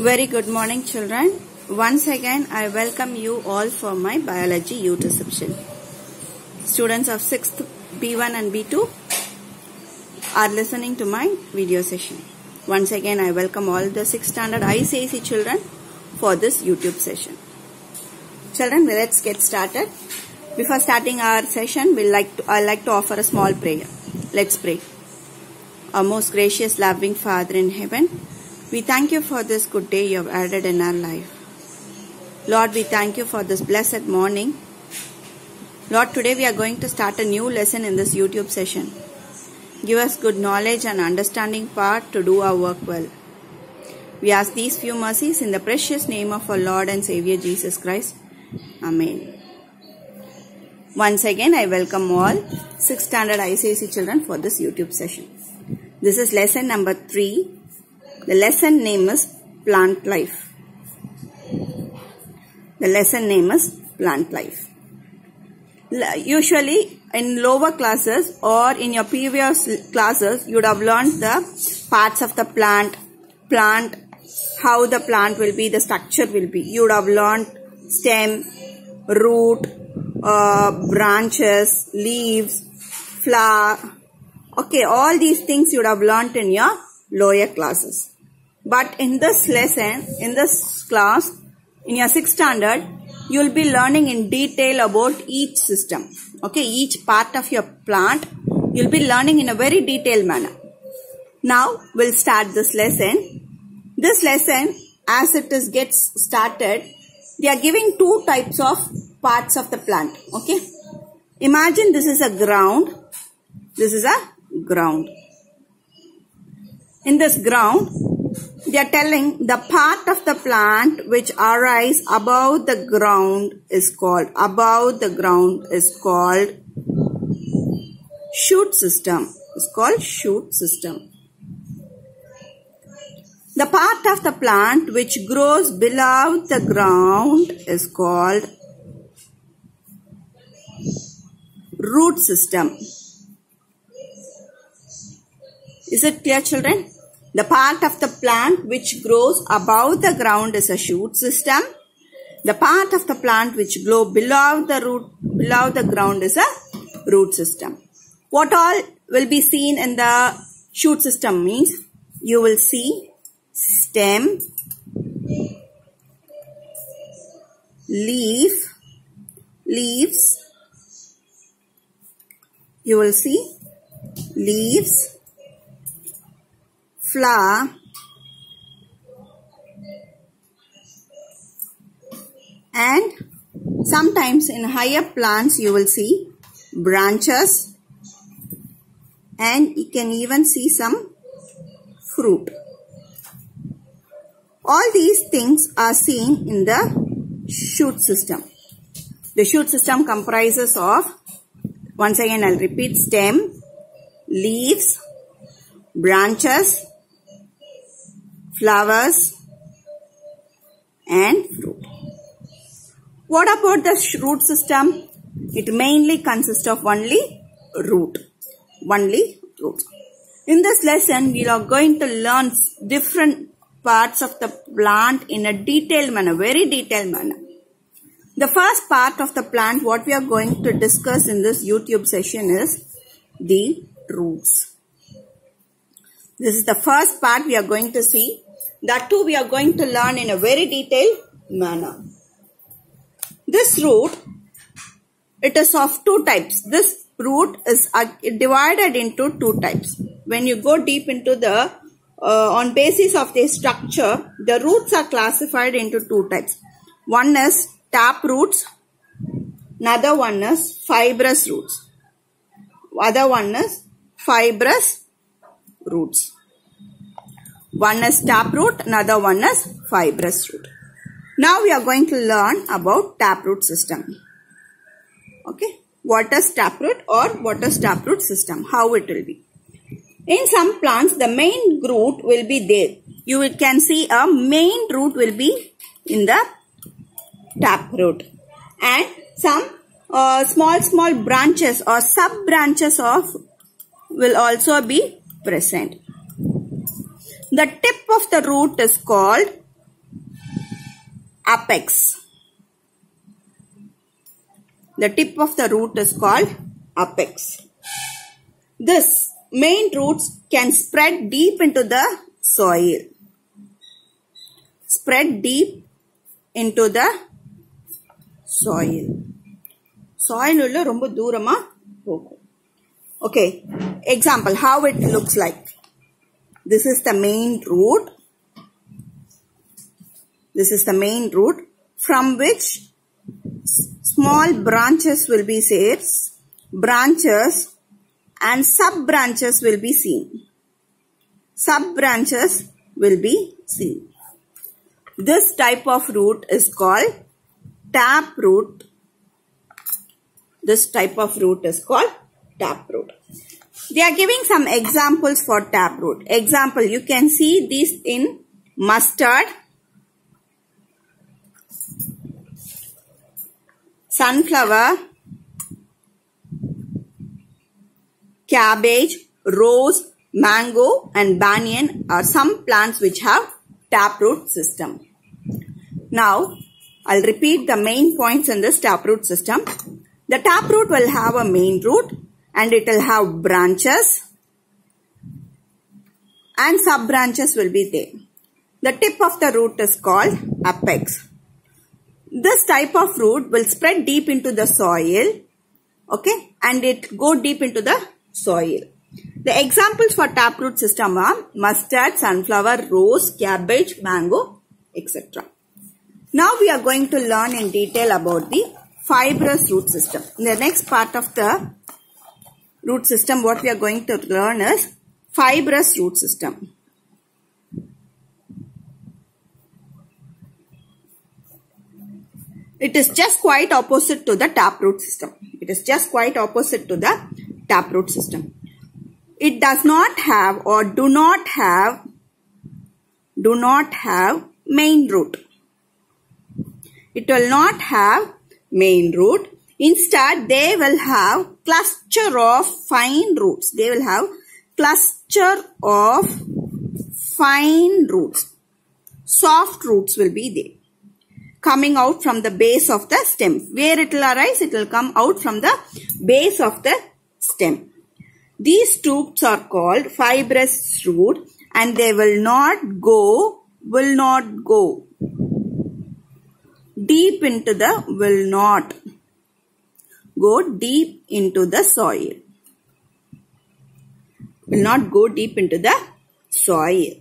Very good morning, children. Once again, I welcome you all for my biology YouTube session. Students of 6th B1 and B2 are listening to my video session. Once again, I welcome all the 6th standard ICSE children for this YouTube session. Children, let's get started. Before starting our session, I'd like to offer a small prayer. Let's pray. Our most gracious, loving Father in heaven, we thank you for this good day you have added in our life. Lord, we thank you for this blessed morning. Lord, today we are going to start a new lesson in this YouTube session. Give us good knowledge and understanding power to do our work well. We ask these few mercies in the precious name of our Lord and Savior Jesus Christ. Amen. Once again, I welcome all 6th standard ICSE children for this YouTube session. This is lesson number 3. The lesson name is Plant Life. The lesson name is Plant Life. Usually in lower classes or in your previous classes, you would have learned the parts of the plant, how the plant will be, the structure will be. You would have learned stem, root, branches, leaves, flower. Okay, all these things you would have learned in your lower classes. But in this lesson, in this class, in your 6th standard, you will be learning in detail about each system. Okay, each part of your plant, you will be learning in a very detailed manner. Now, we'll start this lesson. This lesson, as it gets started, they are giving 2 types of parts of the plant. Okay, imagine this is a ground. This is a ground. In this ground, they are telling the part of the plant which arise above the ground is called shoot system. It's called shoot system. The part of the plant which grows below the ground is called root system. Is it clear, children? The part of the plant which grows above the ground is a shoot system. The part of the plant which grows below the ground is a root system. What all will be seen in the shoot system means you will see stem, leaves. You will see leaves, flower, and sometimes in higher plants you will see branches, and you can even see some fruit. All these things are seen in the shoot system. The shoot system comprises of, once again I'll repeat, stem, leaves, branches, flowers, and fruit. What about the root system? It mainly consists of only root. In this lesson, we are going to learn different parts of the plant in a detailed manner, very detailed manner. The first part of the plant, what we are going to discuss in this YouTube session is the roots. This is the first part we are going to see. That too we are going to learn in a very detailed manner. This root, it is of 2 types. This root is divided into 2 types. When you go deep into the, on basis of the structure, the roots are classified into 2 types. One is tap roots. Another one is fibrous roots. Other one is fibrous roots. One is taproot, another one is fibrous root. Now we are going to learn about taproot system. Okay, what is taproot or what is taproot system? How it will be? In some plants, the main root will be there. You can see a main root will be in the taproot, and some small branches or sub branches of will also be present. The tip of the root is called apex. The tip of the root is called apex. This main roots can spread deep into the soil. Spread deep into the soil. Soil ulla romba doorama pogum. Okay, example how it looks like. This is the main root. This is the main root from which small branches will be there. Branches and sub branches will be seen. Sub branches will be seen. This type of root is called tap root. This type of root is called tap root. They are giving some examples for tap root. Example, you can see this in mustard, sunflower, cabbage, rose, mango and banyan are some plants which have taproot system. Now, I'll repeat the main points in this taproot system. The taproot will have a main root and it will have branches and sub branches will be there. The tip of the root is called apex. This type of root will spread deep into the soil, okay, and it go deep into the soil. The examples for taproot system are mustard, sunflower, rose, cabbage, mango, etc. Now we are going to learn in detail about the fibrous root system. In the next part of the root system, what we are going to learn is fibrous root system. It is just quite opposite to the taproot system. It is just quite opposite to the taproot system. It does not have or do not have main root. It will not have main root. Instead, they will have cluster of fine roots. They will have cluster of fine roots. Soft roots will be there, coming out from the base of the stem. Where it will arise? It will come out from the base of the stem. These roots are called fibrous root and they will not go deep into the, will not go deep into the soil. Will not go deep into the soil.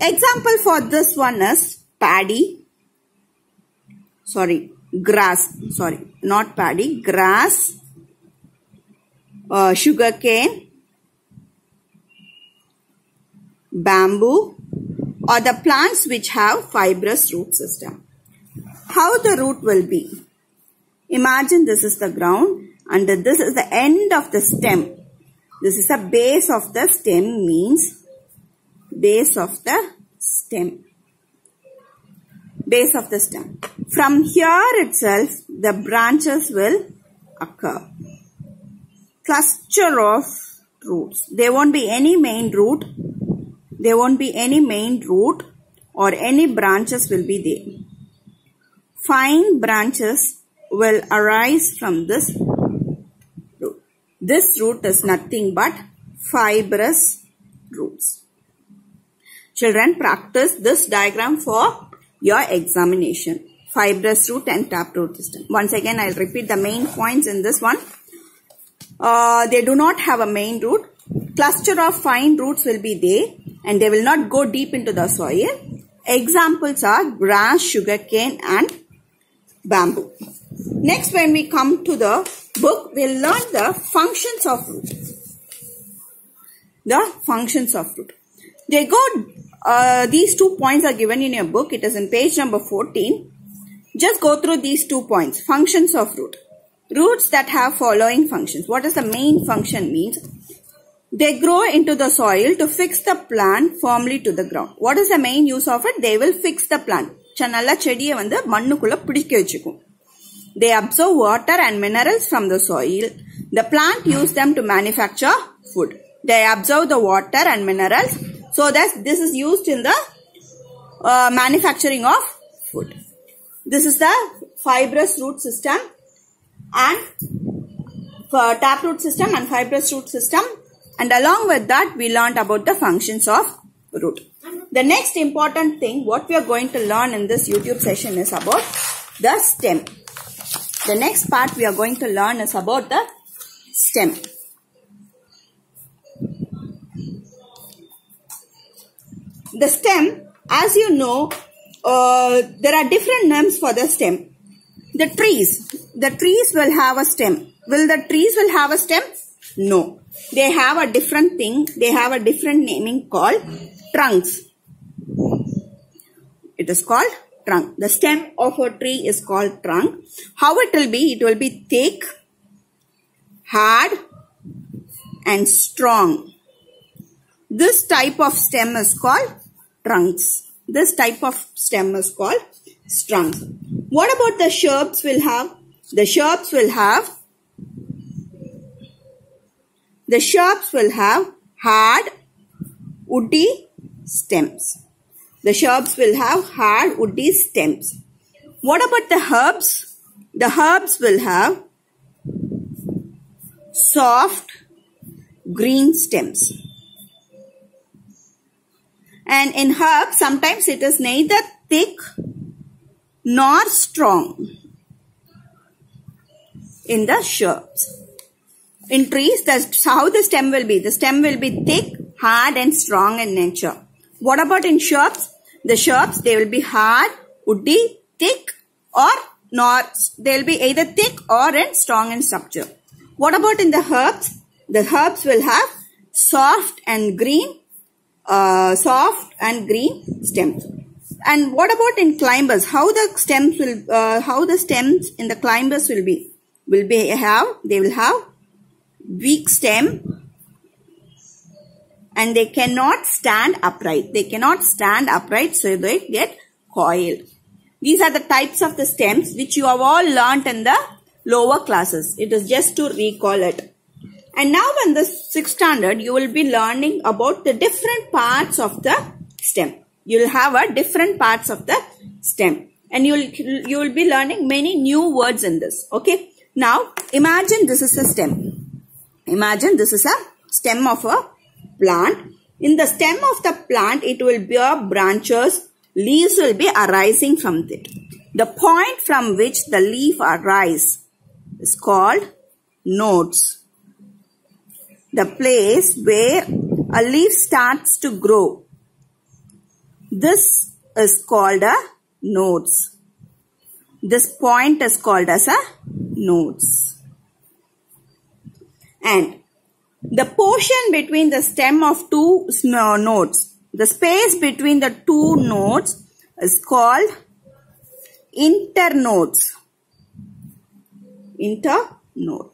Example for this one is paddy. Grass, not paddy, grass, sugarcane, bamboo, or the plants which have fibrous root system. How the root will be? Imagine this is the ground and this is the end of the stem. This is the base of the stem, means base of the stem. Base of the stem. From here itself, the branches will occur. Cluster of roots. There won't be any main root. There won't be any main root or any branches will be there. Fine branches will arise from this root. This root is nothing but fibrous roots. Children, practice this diagram for your examination. Fibrous root and taproot system. Once again, I'll repeat the main points in this one. They do not have a main root. Cluster of fine roots will be there and they will not go deep into the soil. Examples are grass, sugarcane and bamboo. Next, when we come to the book, we'll learn the functions of root. The functions of root. They go, these 2 points are given in your book. It is in page number 14. Just go through these 2 points. Functions of root. Roots that have following functions. What is the main function means? They grow into the soil to fix the plant firmly to the ground. What is the main use of it? They will fix the plant. They absorb water and minerals from the soil. The plant use them to manufacture food. They absorb the water and minerals so that this is used in the manufacturing of food. This is the fibrous root system and taproot system and fibrous root system, and along with that we learned about the functions of root. The next important thing what we are going to learn in this YouTube session is about the stem. The next part we are going to learn is about the stem. The stem, as you know, there are different names for the stem. The trees will have a stem. Will the trees will have a stem? No. They have a different thing. They have a different naming called trunks. It is called trunk. The stem of a tree is called trunk. How it will be? It will be thick, hard and strong. This type of stem is called trunks. This type of stem is called trunks. What about the shrubs will have? The shrubs will have hard, woody stems. The shrubs will have hard, woody stems. What about the herbs? The herbs will have soft, green stems. And in herbs, sometimes it is neither thick nor strong. In the shrubs. In trees, that's how the stem will be. The stem will be thick, hard and strong in nature. What about in shrubs? The shrubs, they will be hard, woody, thick or not. They will be either thick or strong in structure. What about in the herbs? The herbs will have soft and green stems. And what about in climbers? How the stems in the climbers will be? They will have weak stem and they cannot stand upright. They cannot stand upright, so they get coiled. These are the types of the stems which you have all learnt in the lower classes. It is just to recall it. And now in the 6th standard, you will be learning about the different parts of the stem. You will have a different parts of the stem. And you will be learning many new words in this. Okay. Now, imagine this is a stem. Imagine this is a stem of a plant. In the stem of the plant, it will bear branches. Leaves will be arising from it. The point from which the leaf arise is called nodes. The place where a leaf starts to grow. This is called a nodes. This point is called as a nodes. And the portion between the stem of two nodes, the space between the two nodes is called internodes. Internode.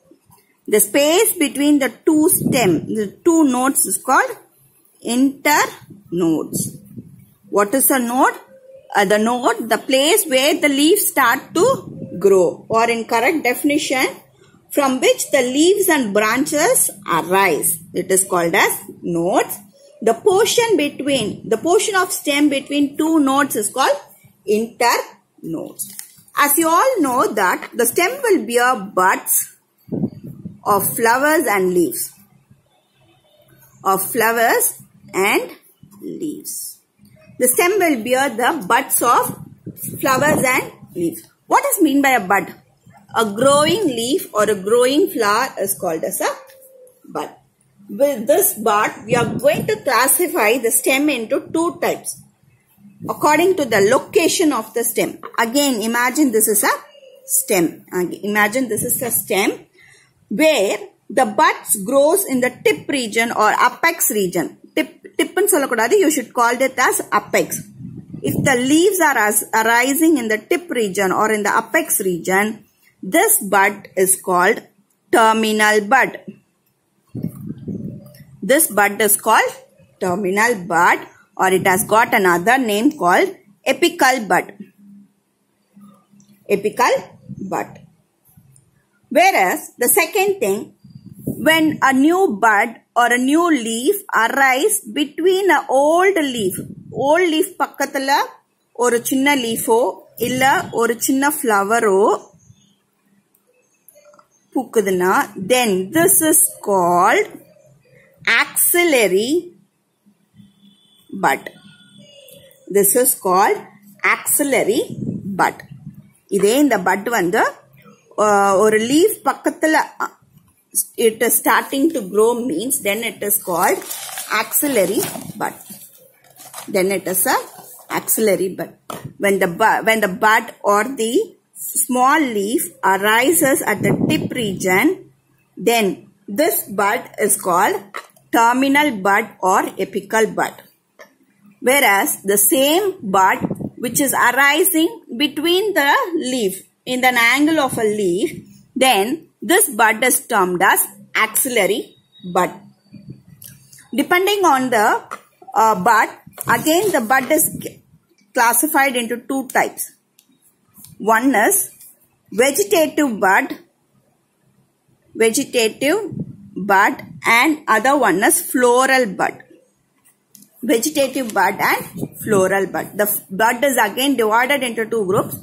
The space between the two nodes is called internodes. What is a node? The node, the place where the leaves start to grow, or in correct definition, from which the leaves and branches arise. It is called as nodes. The portion of stem between two nodes is called internodes. As you all know that the stem will bear buds of flowers and leaves. The stem will bear the buds of flowers and leaves. What is mean by a bud? A growing leaf or a growing flower is called as a bud. With this bud, we are going to classify the stem into two types according to the location of the stem. Again, imagine this is a stem. Imagine this is a stem where the buds grows in the tip region or apex region. Tip and solakudadi, you should call it as apex. If the leaves are arising in the tip region or in the apex region, this bud is called terminal bud. This bud is called terminal bud, or it has got another name called apical bud. Apical bud. Whereas the second thing, when a new bud or a new leaf arise between an old leaf pakkathula ஒரு சின்ன லீஃபோ இல்ல ஒரு சின்ன ஃப்ளவரோ பூக்குதுன்னா then this is called axillary bud. This is called axillary bud. இதே இந்த bud வந்து ஒரு leaf பக்கத்துல it is starting to grow means then it is called axillary bud. Then it is a axillary bud. When the bud or the small leaf arises at the tip region, then this bud is called terminal bud or apical bud. Whereas the same bud which is arising between the leaf in an angle of a leaf, then this bud is termed as axillary bud. Depending on the bud, again the bud is classified into two types. One is vegetative bud and other one is floral bud. Vegetative bud and floral bud. The bud is again divided into two groups.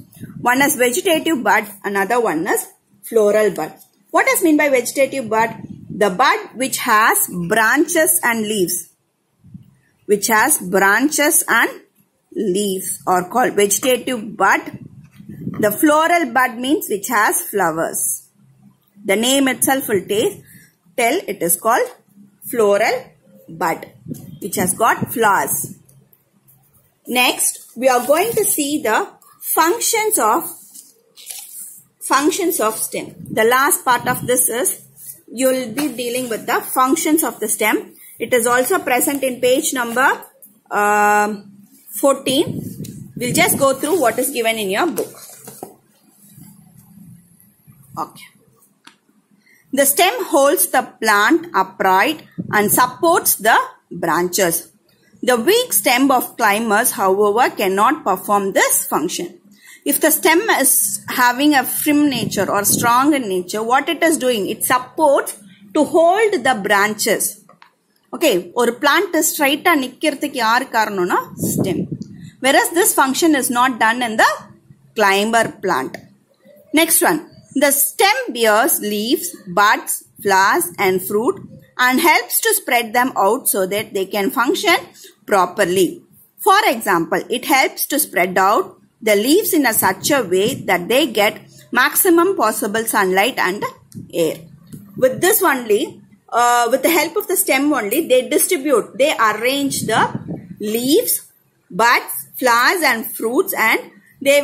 One is vegetative bud, another one is floral bud. What is meant by vegetative bud? The bud which has branches and leaves. Which has branches and leaves are called vegetative bud. The floral bud means which has flowers. The name itself will tell it is called floral bud, which has got flowers. Next, we are going to see the functions of stem. The last part of this is you will be dealing with the functions of the stem. It is also present in page number 14. We'll just go through what is given in your book. Okay. The stem holds the plant upright and supports the branches. The weak stem of climbers, however, cannot perform this function. If the stem is having a firm nature or strong in nature, what it is doing? It supports to hold the branches. Okay, ஒரு plant straight நிக்கிறதுக்கு யார் காரணம்னா stem. Whereas this function is not done in the climber plant. Next one. The stem bears leaves, buds, flowers and fruit and helps to spread them out so that they can function properly. For example, it helps to spread out the leaves in such a way that they get maximum possible sunlight and air. With this only, with the help of the stem only, they arrange the leaves, buds, flowers and fruits and they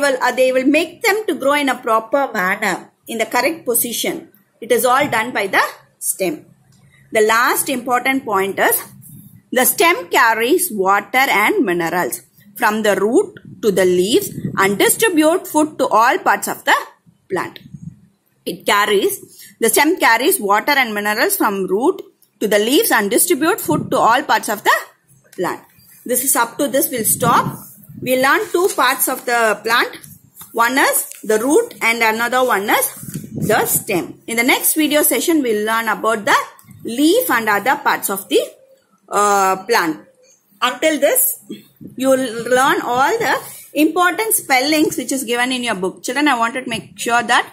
will make them to grow in a proper manner, in the correct position. It is all done by the stem. The last important point is the stem carries water and minerals from the root to the leaves and distribute food to all parts of the plant. The stem carries water and minerals from root to the leaves and distribute food to all parts of the plant. This is up to this. We'll stop. We learn two parts of the plant. One is the root and another one is the stem. In the next video session, we'll learn about the leaf and other parts of the plant. Until this, you will learn all the important spellings which is given in your book. Children, I wanted to make sure that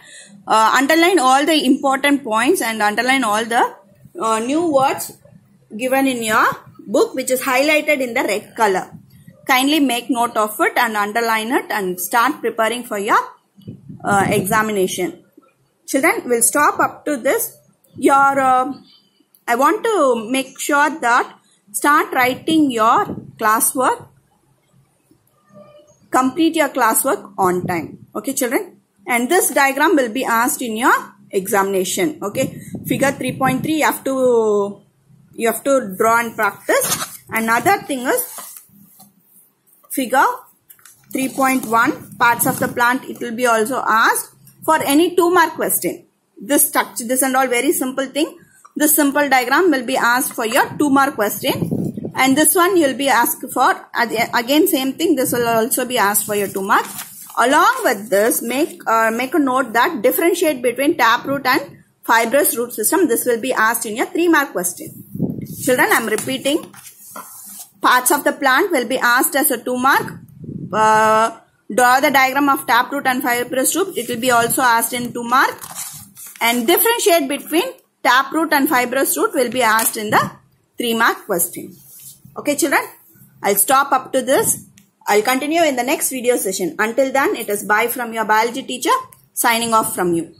underline all the important points and underline all the new words given in your book which is highlighted in the red color. Kindly make note of it and underline it and start preparing for your examination. Children, we'll stop up to this. I want to make sure that start writing your classwork. Complete your classwork on time. Okay, children? And this diagram will be asked in your examination. Okay, figure 3.3 you have to draw and practice. Another thing is figure 3.1 parts of the plant. It will be also asked for any 2-mark question. This structure, this and all very simple thing. This simple diagram will be asked for your 2-mark question. And this one you will be asked for, again same thing, this will also be asked for your 2-mark. Along with this, make a note that differentiate between taproot and fibrous root system. This will be asked in your 3-mark question. Children, I am repeating. Parts of the plant will be asked as a 2-mark. draw the diagram of taproot and fibrous root. It will be also asked in 2 mark. And differentiate between taproot and fibrous root will be asked in the 3 mark question. Okay children, I'll stop up to this. I'll continue in the next video session. Until then, it is bye from your biology teacher, signing off from you.